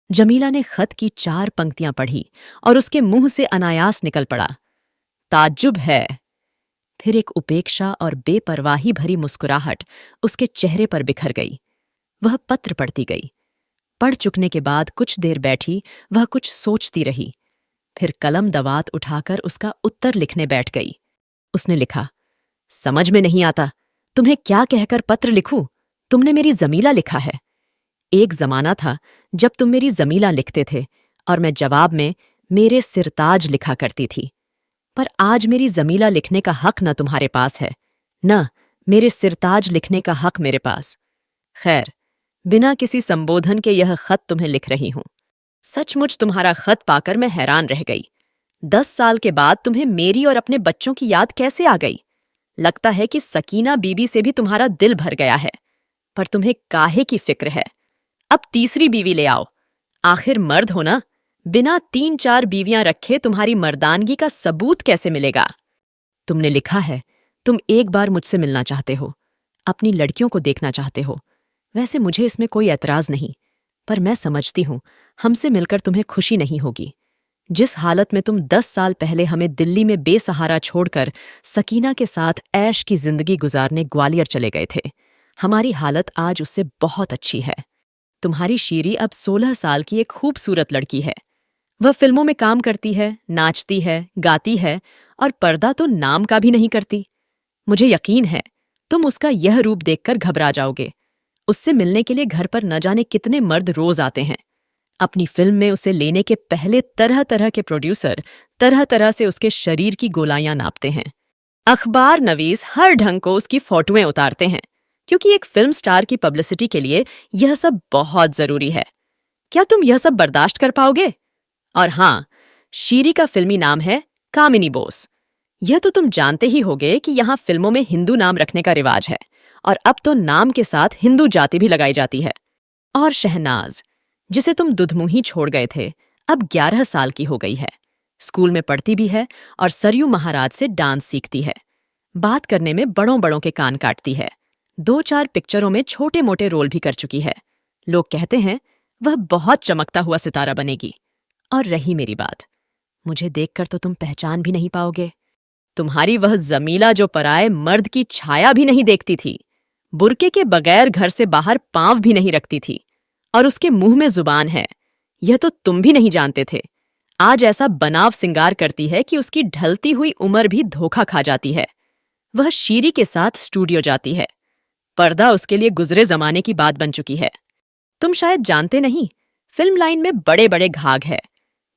जमीला ने खत की 4 पंक्तियां पढ़ी और उसके मुंह से अनायास निकल पड़ा, ताज्जुब है। फिर एक उपेक्षा और बेपरवाही भरी मुस्कुराहट उसके चेहरे पर बिखर गई। वह पत्र पढ़ती गई। पढ़ चुकने के बाद कुछ देर बैठी वह कुछ सोचती रही। फिर कलम दवात उठाकर उसका उत्तर लिखने बैठ गई। उसने लिखा, समझ में नहीं आता, तुम्हें क्या कहकर पत्र लिखूं? तुमने मेरी जमीला लिखा है। एक जमाना था जब तुम मेरी जमीला लिखते थे और मैं जवाब में मेरे सिरताज लिखा करती थी। पर आज मेरी जमीला लिखने का हक न तुम्हारे पास है, न मेरे सिरताज लिखने का हक मेरे पास। खैर, बिना किसी संबोधन के यह खत तुम्हें लिख रही हूं। सचमुच तुम्हारा खत पाकर मैं हैरान रह गई। 10 साल के बाद तुम्हें मेरी और अपने बच्चों की याद कैसे आ गई? लगता है कि सकीना बीबी से भी तुम्हारा दिल भर गया है। पर तुम्हें काहे की फिक्र है? अब तीसरी बीवी ले आओ। आखिर मर्द हो ना, बिना 3-4 बीवियां रखे तुम्हारी मर्दानगी का सबूत कैसे मिलेगा? तुमने लिखा है तुम एक बार मुझसे मिलना चाहते हो, अपनी लड़कियों को देखना चाहते हो। वैसे मुझे इसमें कोई एतराज नहीं, पर मैं समझती हूं हमसे मिलकर तुम्हें खुशी नहीं होगी। जिस हालत में तुम 10 साल पहले हमें दिल्ली में बेसहारा छोड़कर सकीना के साथ ऐश की जिंदगी गुजारने ग्वालियर चले गए थे, हमारी हालत आज उससे बहुत अच्छी है। तुम्हारी शीरी अब 16 साल की एक खूबसूरत लड़की है। वह फिल्मों में काम करती है, नाचती है, गाती है और पर्दा तो नाम का भी नहीं करती। मुझे यकीन है तुम उसका यह रूप देखकर घबरा जाओगे। उससे मिलने के लिए घर पर न जाने कितने मर्द रोज आते हैं। अपनी फिल्म में उसे लेने के पहले तरह तरह के प्रोड्यूसर तरह तरह से उसके शरीर की गोलाइयां नापते हैं। अखबार नवीस हर ढंग को उसकी फोटोएं उतारते हैं, क्योंकि एक फिल्म स्टार की पब्लिसिटी के लिए यह सब बहुत जरूरी है। क्या तुम यह सब बर्दाश्त कर पाओगे? और हाँ, शीरी का फिल्मी नाम है कामिनी बोस। यह तो तुम जानते ही होगे कि यहाँ फिल्मों में हिंदू नाम रखने का रिवाज है, और अब तो नाम के साथ हिंदू जाति भी लगाई जाती है। और शहनाज, जिसे तुम दुधमुही छोड़ गए थे, अब 11 साल की हो गई है। स्कूल में पढ़ती भी है और सरयू महाराज से डांस सीखती है। बात करने में बड़ों बड़ों के कान काटती है। 2-4 पिक्चरों में छोटे मोटे रोल भी कर चुकी है। लोग कहते हैं वह बहुत चमकता हुआ सितारा बनेगी। और रही मेरी बात, मुझे देखकर तो तुम पहचान भी नहीं पाओगे। तुम्हारी वह जमीला जो पराए मर्द की छाया भी नहीं देखती थी, बुरके के बगैर घर से बाहर पांव भी नहीं रखती थी, और उसके मुंह में जुबान है, यह तो तुम भी नहीं जानते थे। आज ऐसा बनाव सिंगार करती है कि उसकी ढलती हुई उम्र भी धोखा खा जाती है। वह शीरी के साथ स्टूडियो जाती है। पर्दा उसके लिए गुजरे जमाने की बात बन चुकी है। तुम शायद जानते नहीं, फिल्म लाइन में बड़े बड़े घाघ है,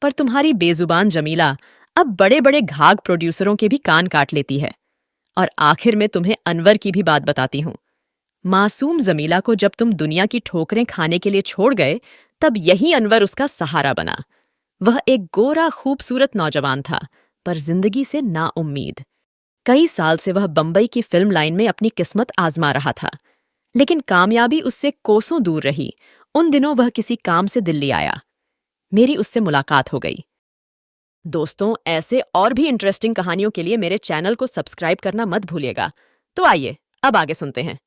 पर तुम्हारी बेजुबान जमीला अब बड़े बड़े घाघ प्रोड्यूसरों के भी कान काट लेती है। और आखिर में तुम्हें अनवर की भी बात बताती हूं। मासूम जमीला को जब तुम दुनिया की ठोकरें खाने के लिए छोड़ गए, तब यही अनवर उसका सहारा बना। वह एक गोरा खूबसूरत नौजवान था, पर जिंदगी से नाउम्मीद। कई साल से वह बंबई की फिल्म लाइन में अपनी किस्मत आजमा रहा था, लेकिन कामयाबी उससे कोसों दूर रही। उन दिनों वह किसी काम से दिल्ली आया। मेरी उससे मुलाकात हो गई। दोस्तों, ऐसे और भी इंटरेस्टिंग कहानियों के लिए मेरे चैनल को सब्सक्राइब करना मत भूलिएगा। तो आइए अब आगे सुनते हैं।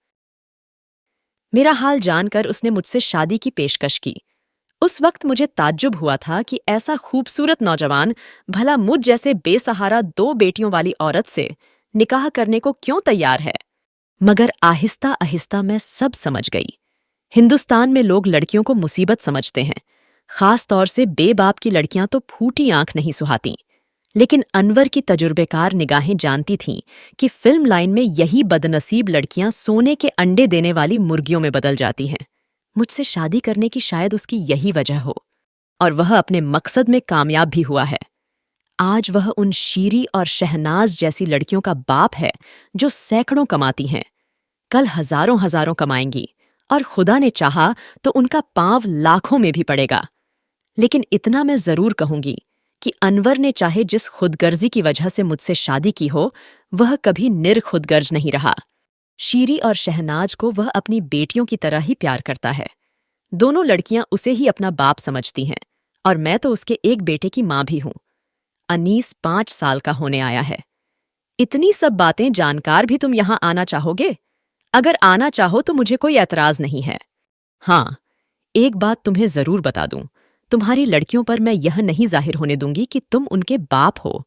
मेरा हाल जानकर उसने मुझसे शादी की पेशकश की। उस वक्त मुझे ताज्जुब हुआ था कि ऐसा खूबसूरत नौजवान भला मुझ जैसे बेसहारा 2 बेटियों वाली औरत से निकाह करने को क्यों तैयार है। मगर आहिस्ता आहिस्ता मैं सब समझ गई। हिंदुस्तान में लोग लड़कियों को मुसीबत समझते हैं, खास तौर से बेबाप की लड़कियां तो फूटी आंख नहीं सुहाती। लेकिन अनवर की तजुर्बेकार निगाहें जानती थीं कि फिल्म लाइन में यही बदनसीब लड़कियां सोने के अंडे देने वाली मुर्गियों में बदल जाती हैं। मुझसे शादी करने की शायद उसकी यही वजह हो, और वह अपने मकसद में कामयाब भी हुआ है। आज वह उन शीरी और शहनाज जैसी लड़कियों का बाप है जो सैकड़ों कमाती हैं, कल हजारों हजारों कमाएंगी, और खुदा ने चाहा तो उनका पांव लाखों में भी पड़ेगा। लेकिन इतना मैं जरूर कहूंगी कि अनवर ने चाहे जिस खुदगर्जी की वजह से मुझसे शादी की हो, वह कभी निर्खुदगर्ज नहीं रहा। शीरी और शहनाज को वह अपनी बेटियों की तरह ही प्यार करता है। दोनों लड़कियां उसे ही अपना बाप समझती हैं, और मैं तो उसके एक बेटे की मां भी हूं। अनीस 5 साल का होने आया है। इतनी सब बातें जानकार भी तुम यहां आना चाहोगे? अगर आना चाहो तो मुझे कोई ऐतराज नहीं है। हाँ, एक बात तुम्हें जरूर बता दूं, तुम्हारी लड़कियों पर मैं यह नहीं जाहिर होने दूंगी कि तुम उनके बाप हो।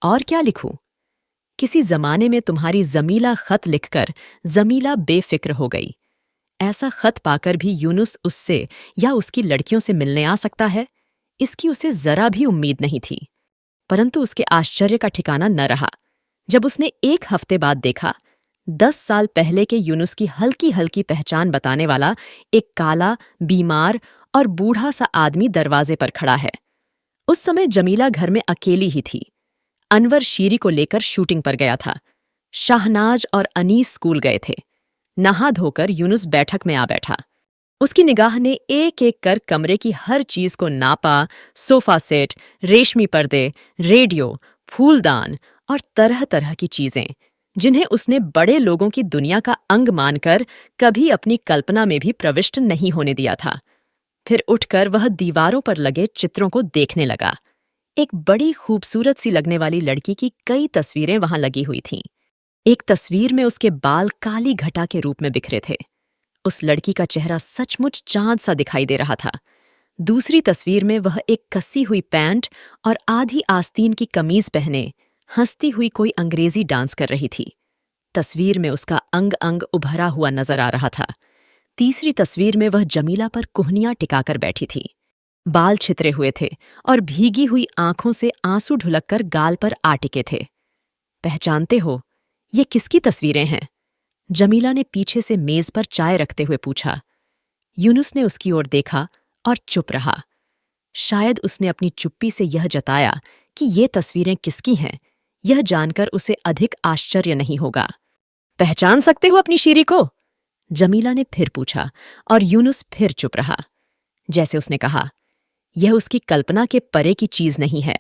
और क्या लिखूं? किसी जमाने में तुम्हारी जमीला खत लिखकर जमीला बेफिक्र हो गई। ऐसा खत पाकर भी यूनुस उससे या उसकी लड़कियों से मिलने आ सकता है, इसकी उसे जरा भी उम्मीद नहीं थी। परंतु उसके आश्चर्य का ठिकाना न रहा जब उसने 1 हफ्ते बाद देखा 10 साल पहले के यूनुस की हल्की हल्की पहचान बताने वाला एक काला, बीमार और बूढ़ा सा आदमी दरवाजे पर खड़ा है। उस समय जमीला घर में अकेली ही थी। अनवर शीरी को लेकर शूटिंग पर गया था। शाहनाज और अनीस स्कूल गए थे। नहा धोकर यूनुस बैठक में आ बैठा। उसकी निगाह ने एक एक कर कमरे की हर चीज को नापा। सोफा सेट, रेशमी पर्दे, रेडियो, फूलदान और तरह तरह की चीजें जिन्हें उसने बड़े लोगों की दुनिया का अंग मानकर कभी अपनी कल्पना में भी प्रविष्ट नहीं होने दिया था। फिर उठकर वह दीवारों पर लगे चित्रों को देखने लगा। एक बड़ी खूबसूरत सी लगने वाली लड़की की कई तस्वीरें वहां लगी हुई थीं। एक तस्वीर में उसके बाल काली घटा के रूप में बिखरे थे। उस लड़की का चेहरा सचमुच चांद सा दिखाई दे रहा था। दूसरी तस्वीर में वह एक कसी हुई पैंट और आधी आस्तीन की कमीज पहने हंसती हुई कोई अंग्रेजी डांस कर रही थी। तस्वीर में उसका अंग अंग उभरा हुआ नजर आ रहा था। तीसरी तस्वीर में वह जमीला पर कुहनियां टिकाकर बैठी थी। बाल छितरे हुए थे और भीगी हुई आंखों से आंसू ढुलककर गाल पर आ टिके थे। पहचानते हो, ये किसकी तस्वीरें हैं? जमीला ने पीछे से मेज पर चाय रखते हुए पूछा। यूनुस ने उसकी ओर देखा और चुप रहा। शायद उसने अपनी चुप्पी से यह जताया कि ये तस्वीरें किसकी हैं, यह जानकर उसे अधिक आश्चर्य नहीं होगा। पहचान सकते हो अपनी शीरी को? जमीला ने फिर पूछा और यूनुस फिर चुप रहा। जैसे उसने कहा, यह उसकी कल्पना के परे की चीज नहीं है।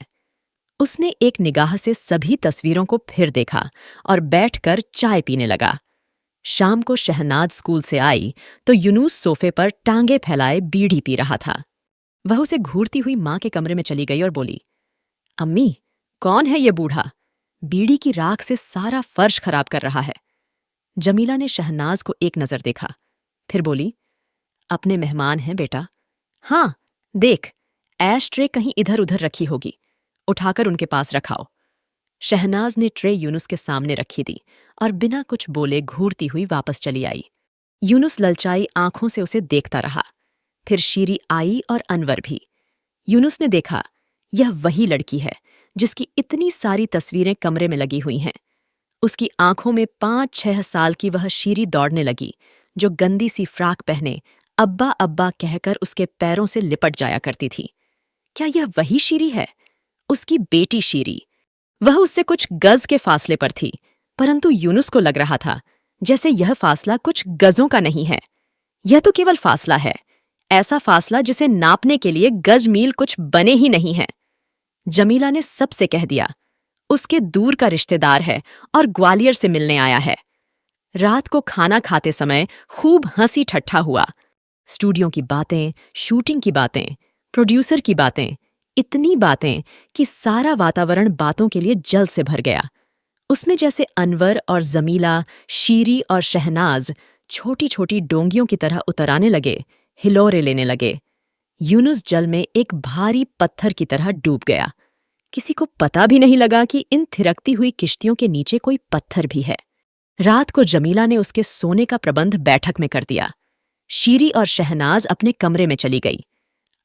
उसने एक निगाह से सभी तस्वीरों को फिर देखा और बैठकर चाय पीने लगा। शाम को शहनाज स्कूल से आई तो यूनुस सोफे पर टांगे फैलाए बीड़ी पी रहा था। वह उसे घूरती हुई मां के कमरे में चली गई और बोली, अम्मी, कौन है ये बूढ़ा? बीड़ी की राख से सारा फर्श खराब कर रहा है। जमीला ने शहनाज को एक नजर देखा, फिर बोली, अपने मेहमान हैं बेटा। हाँ, देख, ऐश ट्रे कहीं इधर उधर रखी होगी, उठाकर उनके पास रखाओ। शहनाज ने ट्रे यूनुस के सामने रखी दी और बिना कुछ बोले घूरती हुई वापस चली आई। यूनुस ललचाई आंखों से उसे देखता रहा। फिर शीरी आई और अनवर भी। यूनुस ने देखा, यह वही लड़की है जिसकी इतनी सारी तस्वीरें कमरे में लगी हुई हैं। उसकी आंखों में 5-6 साल की वह शीरी दौड़ने लगी जो गंदी सी फ्राक पहने अब्बा अब्बा कहकर उसके पैरों से लिपट जाया करती थी। क्या यह वही शीरी है? उसकी बेटी शीरी। वह उससे कुछ गज के फासले पर थी, परंतु यूनुस को लग रहा था जैसे यह फासला कुछ गजों का नहीं है। यह तो केवल फासला है, ऐसा फासला जिसे नापने के लिए गज मील कुछ बने ही नहीं हैं। जमीला ने सबसे कह दिया, उसके दूर का रिश्तेदार है और ग्वालियर से मिलने आया है। रात को खाना खाते समय खूब हंसी ठट्ठा हुआ। स्टूडियो की बातें, शूटिंग की बातें, प्रोड्यूसर की बातें, इतनी बातें कि सारा वातावरण बातों के लिए जल से भर गया। उसमें जैसे अनवर और जमीला, शीरी और शहनाज छोटी छोटी डोंगियों की तरह उतर आने लगे, हिलोरे लेने लगे। यूनुस जल में एक भारी पत्थर की तरह डूब गया। किसी को पता भी नहीं लगा कि इन थिरकती हुई किश्तियों के नीचे कोई पत्थर भी है। रात को जमीला ने उसके सोने का प्रबंध बैठक में कर दिया। शीरी और शहनाज अपने कमरे में चली गई।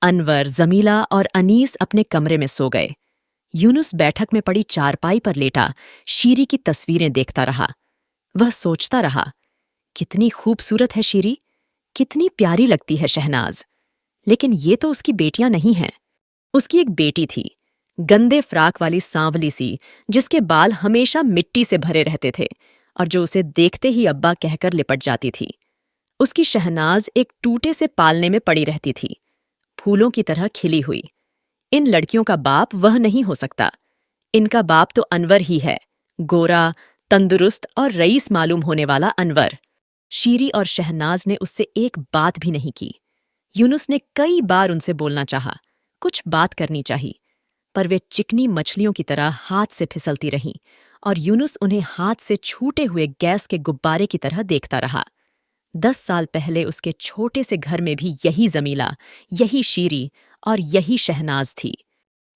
अनवर, जमीला और अनीस अपने कमरे में सो गए। यूनुस बैठक में पड़ी चारपाई पर लेटा शीरी की तस्वीरें देखता रहा। वह सोचता रहा, कितनी खूबसूरत है शीरी, कितनी प्यारी लगती है शहनाज। लेकिन ये तो उसकी बेटियां नहीं हैं। उसकी एक बेटी थी, गंदे फ्राक वाली सांवली सी, जिसके बाल हमेशा मिट्टी से भरे रहते थे और जो उसे देखते ही अब्बा कहकर लिपट जाती थी। उसकी शहनाज एक टूटे से पालने में पड़ी रहती थी, फूलों की तरह खिली हुई। इन लड़कियों का बाप वह नहीं हो सकता। इनका बाप तो अनवर ही है, गोरा, तंदुरुस्त और रईस मालूम होने वाला अनवर। शीरी और शहनाज ने उससे एक बात भी नहीं की। यूनुस ने कई बार उनसे बोलना चाहा, कुछ बात करनी चाहिए, पर वे चिकनी मछलियों की तरह हाथ से फिसलती रहीं और यूनुस उन्हें हाथ से छूटे हुए गैस के गुब्बारे की तरह देखता रहा। 10 साल पहले उसके छोटे से घर में भी यही जमीला, यही शीरी और यही शहनाज थी।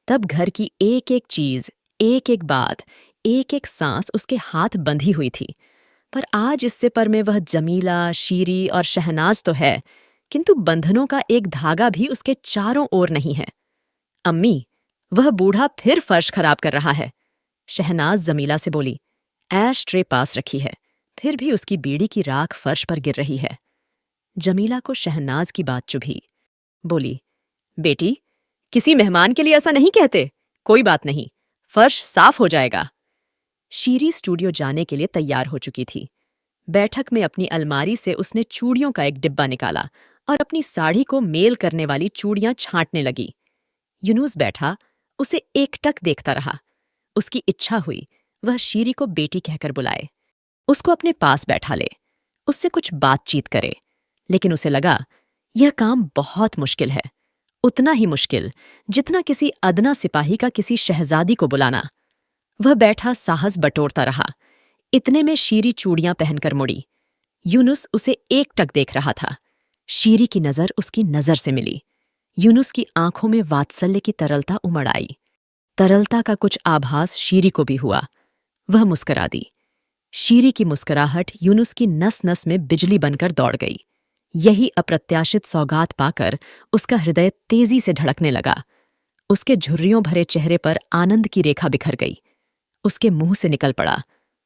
तब घर की एक एक चीज, एक एक बात, एक एक सांस उसके हाथ बंधी हुई थी। पर आज इस सिपर में वह जमीला, शीरी और शहनाज तो है, किंतु बंधनों का एक धागा भी उसके चारों ओर नहीं है। अम्मी, वह बूढ़ा फिर फर्श खराब कर रहा है, शहनाज जमीला से बोली। ऐश ट्रे पास रखी है, फिर भी उसकी बीड़ी की राख फर्श पर गिर रही है। जमीला को शहनाज की बात चुभी। बोली, बेटी, किसी मेहमान के लिए ऐसा नहीं कहते। कोई बात नहीं, फर्श साफ हो जाएगा। शीरी स्टूडियो जाने के लिए तैयार हो चुकी थी। बैठक में अपनी अलमारी से उसने चूड़ियों का एक डिब्बा निकाला और अपनी साड़ी को मेल करने वाली चूड़ियां छांटने लगी। यूनुस बैठा उसे एकटक देखता रहा। उसकी इच्छा हुई वह शीरी को बेटी कहकर बुलाए, उसको अपने पास बैठा ले, उससे कुछ बातचीत करे। लेकिन उसे लगा यह काम बहुत मुश्किल है, उतना ही मुश्किल जितना किसी अदना सिपाही का किसी शहजादी को बुलाना। वह बैठा साहस बटोरता रहा। इतने में शीरी चूड़ियां पहनकर मुड़ी। यूनुस उसे एकटक देख रहा था। शीरी की नजर उसकी नजर से मिली। यूनुस की आंखों में वात्सल्य की तरलता उमड़ आई। तरलता का कुछ आभास शीरी को भी हुआ। वह मुस्करा दी। शीरी की मुस्कुराहट यूनुस की नस नस में बिजली बनकर दौड़ गई। यही अप्रत्याशित सौगात पाकर उसका हृदय तेजी से धड़कने लगा। उसके झुर्रियों भरे चेहरे पर आनंद की रेखा बिखर गई। उसके मुंह से निकल पड़ा,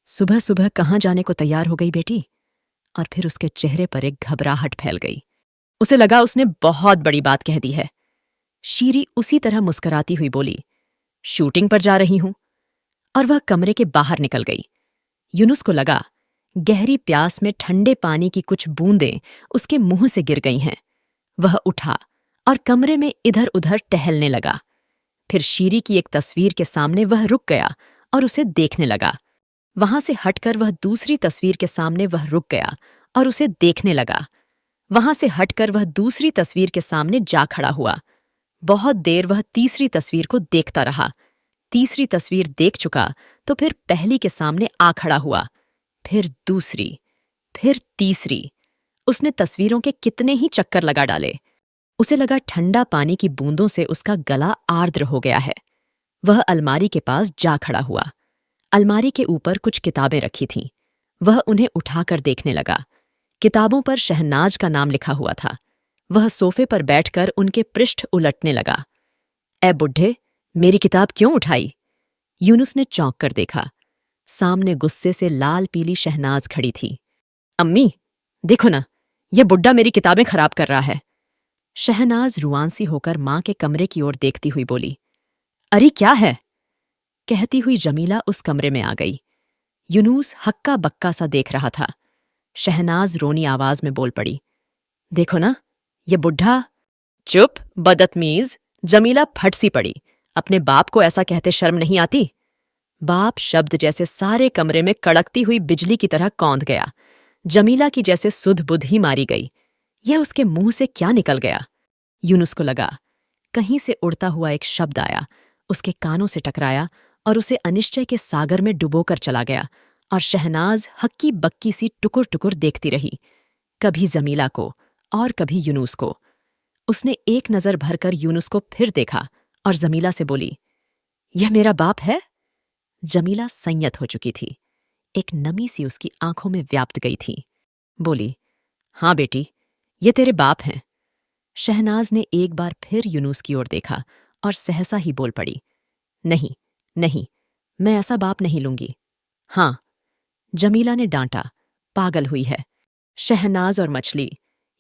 सुबह सुबह कहाँ जाने को तैयार हो गई बेटी? और फिर उसके चेहरे पर एक घबराहट फैल गई। उसे लगा उसने बहुत बड़ी बात कह दी है। शीरी उसी तरह मुस्कुराती हुई बोली, शूटिंग पर जा रही हूं। और वह कमरे के बाहर निकल गई। यूनुस को लगा गहरी प्यास में ठंडे पानी की कुछ बूंदें उसके मुंह से गिर गई हैं। वह उठा और कमरे में इधर उधर टहलने लगा। फिर शीरी की एक तस्वीर के सामने वह रुक गया और उसे देखने लगा। वहां से हटकर वह दूसरी तस्वीर के सामने वह रुक गया और उसे देखने लगा। वहां से हटकर वह दूसरी तस्वीर के सामने जा खड़ा हुआ। बहुत देर वह तीसरी तस्वीर को देखता रहा। तीसरी तस्वीर देख चुका तो फिर पहली के सामने आ खड़ा हुआ, फिर दूसरी, फिर तीसरी। उसने तस्वीरों के कितने ही चक्कर लगा डाले। उसे लगा ठंडा पानी की बूंदों से उसका गला आर्द्र हो गया है। वह अलमारी के पास जा खड़ा हुआ। अलमारी के ऊपर कुछ किताबें रखी थीं। वह उन्हें उठाकर देखने लगा। किताबों पर शहनाज का नाम लिखा हुआ था। वह सोफे पर बैठकर उनके पृष्ठ उलटने लगा। ए बुढ़े, मेरी किताब क्यों उठाई? यूनुस ने चौंक कर देखा। सामने गुस्से से लाल पीली शहनाज खड़ी थी। अम्मी, देखो ना, यह बुड्ढा मेरी किताबें खराब कर रहा है। शहनाज रुआंसी होकर मां के कमरे की ओर देखती हुई बोली, अरे क्या है? कहती हुई जमीला उस कमरे में आ गई। यूनुस हक्का बक्का सा देख रहा था। शहनाज रोनी आवाज में बोल पड़ी, देखो ना, ये बुढ़ा। चुप बदतमीज, जमीला फट सी पड़ी। अपने बाप को ऐसा कहते शर्म नहीं आती? बाप शब्द जैसे सारे कमरे में कड़कती हुई बिजली की तरह कौंध गया। जमीला की जैसे सुध बुध ही मारी गई। यह उसके मुंह से क्या निकल गया? यूनुस को लगा कहीं से उड़ता हुआ एक शब्द आया, उसके कानों से टकराया और उसे अनिश्चय के सागर में डुबोकर चला गया। और शहनाज हक्की बक्की सी टुकुर टुकुर देखती रही, कभी जमीला को और कभी यूनुस को। उसने एक नजर भरकर यूनुस को फिर देखा और जमीला से बोली, यह मेरा बाप है? जमीला संयत हो चुकी थी। एक नमी सी उसकी आंखों में व्याप्त गई थी। बोली, हां बेटी, ये तेरे बाप हैं। शहनाज ने एक बार फिर यूनुस की ओर देखा और सहसा ही बोल पड़ी, नहीं नहीं, मैं ऐसा बाप नहीं लूंगी। हां। जमीला ने डांटा, पागल हुई है। शहनाज और मछली,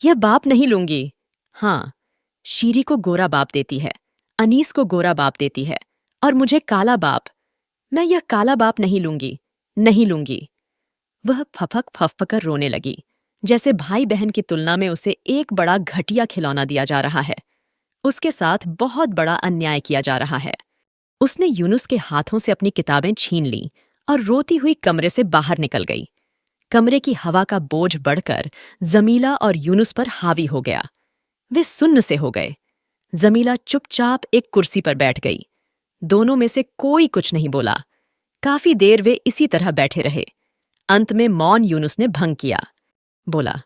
यह बाप नहीं लूंगी। हां, शीरी को गोरा बाप देती है, अनीस को गोरा बाप देती है, और मुझे काला बाप। मैं यह काला बाप नहीं लूंगी, नहीं लूंगी। वह फफक फफकर रोने लगी, जैसे भाई बहन की तुलना में उसे एक बड़ा घटिया खिलौना दिया जा रहा है। उसके साथ बहुत बड़ा अन्याय किया जा रहा है। उसने यूनुस के हाथों से अपनी किताबें छीन लीं और रोती हुई कमरे से बाहर निकल गई। कमरे की हवा का बोझ बढ़कर जमीला और यूनुस पर हावी हो गया। वे सुन्न से हो गए। जमीला चुपचाप एक कुर्सी पर बैठ गई। दोनों में से कोई कुछ नहीं बोला। काफी देर वे इसी तरह बैठे रहे। अंत में मौन यूनुस ने भंग किया। बोला,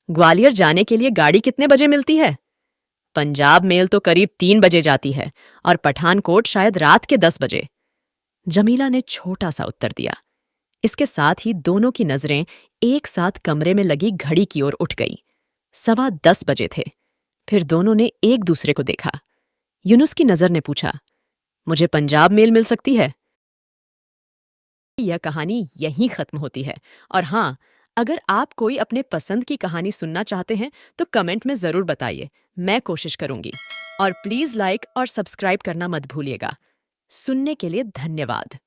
ग्वालियर जाने के लिए गाड़ी कितने बजे मिलती है? पंजाब मेल तो करीब 3 बजे जाती है और पठानकोट शायद रात के 10 बजे। जमीला ने छोटा सा उत्तर दिया। इसके साथ ही दोनों की नजरें एक साथ कमरे में लगी घड़ी की ओर उठ गई। 10:15 बजे थे। फिर दोनों ने एक दूसरे को देखा। यूनुस की नजर ने पूछा, मुझे पंजाब मेल मिल सकती है? यह कहानी यहीं खत्म होती है। और हाँ, अगर आप कोई अपने पसंद की कहानी सुनना चाहते हैं तो कमेंट में जरूर बताइए, मैं कोशिश करूंगी। और प्लीज लाइक और सब्सक्राइब करना मत भूलिएगा। सुनने के लिए धन्यवाद।